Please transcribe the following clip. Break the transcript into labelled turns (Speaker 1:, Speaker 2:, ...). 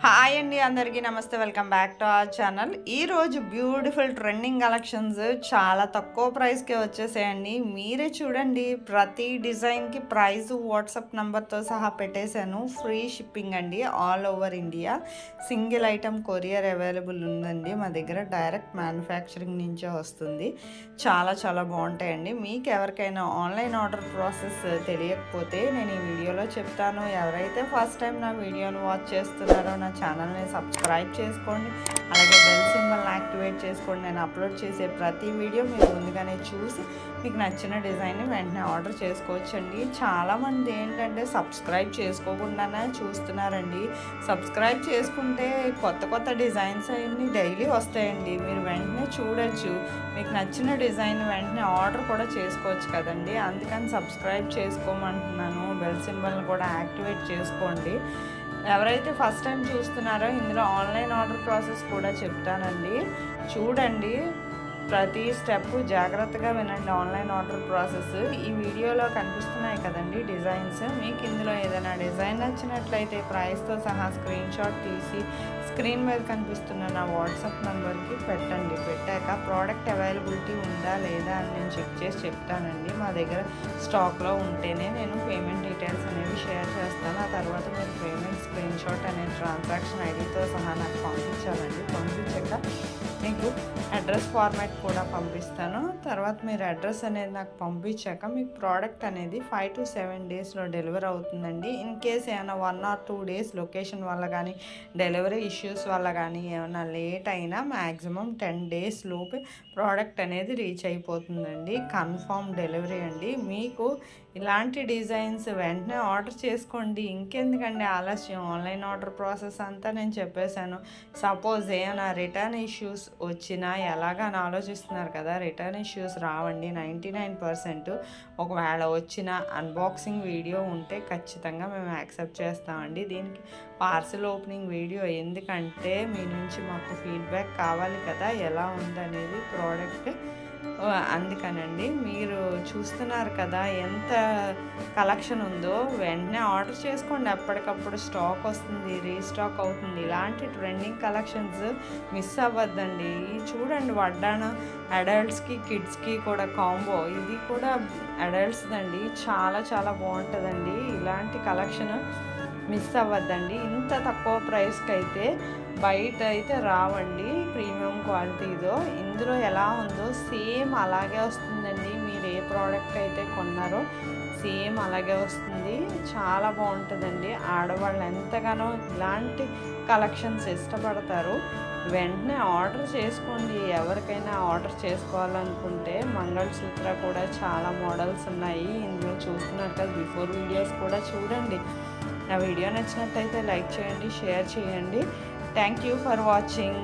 Speaker 1: Hi అండి, అందరికీ నమస్తే. Welcome back to our channel. ఈరోజు బ్యూటిఫుల్ ట్రెండింగ్ కలెక్షన్స్ చాలా తక్కువ ప్రైస్కే వచ్చేసాయండి. మీరే చూడండి, ప్రతి డిజైన్కి ప్రైస్ వాట్సాప్ నెంబర్తో సహా పెట్టేశాను. ఫ్రీ షిప్పింగ్ అండి, all over India. Single item courier available ఉందండి మా దగ్గర. డైరెక్ట్ మ్యానుఫ్యాక్చరింగ్ నుంచే వస్తుంది. చాలా చాలా బాగుంటాయండి. మీకు ఎవరికైనా ఆన్లైన్ ఆర్డర్ ప్రాసెస్ తెలియకపోతే నేను ఈ వీడియోలో చెప్తాను. ఎవరైతే ఫస్ట్ టైం నా వీడియోని వాచ్ చేస్తున్నారో నా ఛానల్ని సబ్స్క్రైబ్ చేసుకోండి. అలాగే బెల్ సింబల్ని యాక్టివేట్ చేసుకోండి. నేను అప్లోడ్ చేసే ప్రతి వీడియో మీరు ముందుగానే చూసి మీకు నచ్చిన డిజైన్ని వెంటనే ఆర్డర్ చేసుకోవచ్చండి. చాలామంది ఏంటంటే సబ్స్క్రైబ్ చేసుకోకుండానే చూస్తున్నారండి. సబ్స్క్రైబ్ చేసుకుంటే కొత్త కొత్త డిజైన్స్ అన్నీ డైలీ వస్తాయండి. మీరు వెంటనే చూడొచ్చు. మీకు నచ్చిన డిజైన్ వెంటనే ఆర్డర్ కూడా చేసుకోవచ్చు కదండి. అందుకని సబ్స్క్రైబ్ చేసుకోమంటున్నాను. బెల్ సింబల్ని కూడా యాక్టివేట్ చేసుకోండి. ఎవరైతే ఫస్ట్ టైం చూస్తున్నారో ఇందులో ఆన్లైన్ ఆర్డర్ ప్రాసెస్ కూడా చెప్తానండి. చూడండి, ప్రతి స్టెప్ జాగ్రత్తగా వినండి. ఆన్లైన్ ఆర్డర్ ప్రాసెస్ ఈ వీడియోలో కనిపిస్తున్నాయి కదండి డిజైన్స్. మీకు ఇందులో ఏదైనా డిజైన్ నచ్చినట్లయితే ప్రైస్తో సహా స్క్రీన్ షాట్ తీసి స్క్రీన్ మీద కనిపిస్తున్న నా వాట్సాప్ నెంబర్కి పెట్టండి. పెట్టాక ప్రోడక్ట్ అవైలబిలిటీ ఉందా లేదా అని నేను చెక్ చేసి చెప్తానండి. మా దగ్గర స్టాక్లో ఉంటేనే నేను పేమెంట్ డీటెయిల్స్ అనేవి షేర్ చేస్తాను. ఆ తర్వాత మీరు పేమెంట్ స్క్రీన్ షాట్ అనే ట్రాన్సాక్షన్ ఐడితో సహా నాకు పంపించాలండి. పంపించాక మీకు అడ్రస్ ఫార్మాట్ కూడా పంపిస్తాను. తర్వాత మీరు అడ్రస్ అనేది నాకు పంపించాక మీకు ప్రోడక్ట్ అనేది 5 to 7 డేస్లో డెలివరీ అవుతుందండి. ఇన్ కేస్ ఏమైనా 1 or 2 డేస్ లొకేషన్ వల్ల కానీ డెలివరీ ఇష్యూస్ వల్ల కానీ ఏమైనా లేట్ అయినా మ్యాక్సిమం 10 డేస్ లోపే ప్రోడక్ట్ అనేది రీచ్ అయిపోతుందండి. కన్ఫర్మ్ డెలివరీ అండి. మీకు ఇలాంటి డిజైన్స్ వెంటనే ఆర్డర్ చేసుకోండి. ఇంకెందుకండి ఆలస్యం? ఆన్లైన్ ఆర్డర్ ప్రాసెస్ అంతా నేను చెప్పేశాను. సపోజ్ ఏమైనా రిటర్న్ ఇష్యూస్ వచ్చినా ఎలాగని ఆలోచిస్తున్నారు కదా. రిటర్న్ ఇష్యూస్ రావండి 99%. ఒకవేళ వచ్చిన అన్బాక్సింగ్ వీడియో ఉంటే ఖచ్చితంగా మేము యాక్సెప్ట్ చేస్తామండి. దీనికి పార్సిల్ ఓపెనింగ్ వీడియో ఎందుకంటే మీ నుంచి మాకు ఫీడ్బ్యాక్ కావాలి కదా, ఎలా ఉందనేది ప్రోడక్ట్. అందుకనండి. మీరు చూస్తున్నారు కదా ఎంత కలెక్షన్ ఉందో. వెంటనే ఆర్డర్ చేసుకోండి. అప్పటికప్పుడు స్టాక్ వస్తుంది, రీస్టాక్ అవుతుంది. ఇలాంటి ట్రెండింగ్ కలెక్షన్స్ మిస్ అవ్వద్దండి. చూడండి, వడ్డాను అడల్ట్స్కి కిడ్స్కి కూడా కాంబో. ఇది కూడా అడల్ట్స్దండి. చాలా చాలా బాగుంటుందండి. ఇలాంటి కలెక్షన్ మిస్ అవ్వద్దండి. ఇంత తక్కువ ప్రైస్కి అయితే బయట అయితే రావండి. ప్రీమియం క్వాలిటీతో ఇందులో ఎలా ఉందో సేమ్ అలాగే వస్తుందండి. మీరు ఏ ప్రోడక్ట్ అయితే కొన్నారో సేమ్ అలాగే వస్తుంది. చాలా బాగుంటుందండి. ఆడవాళ్ళు ఎంతగానో ఇలాంటి కలెక్షన్స్ ఇష్టపడతారు. వెంటనే ఆర్డర్ చేసుకోండి. ఎవరికైనా ఆర్డర్ చేసుకోవాలనుకుంటే మంగళసూత్ర కూడా చాలా మోడల్స్ ఉన్నాయి. ఇందులో చూస్తున్నారు కదా, బిఫోర్ వీడియోస్ కూడా చూడండి. నా వీడియో నచ్చినట్టయితే లైక్ చేయండి, షేర్ చేయండి. Thank you for watching.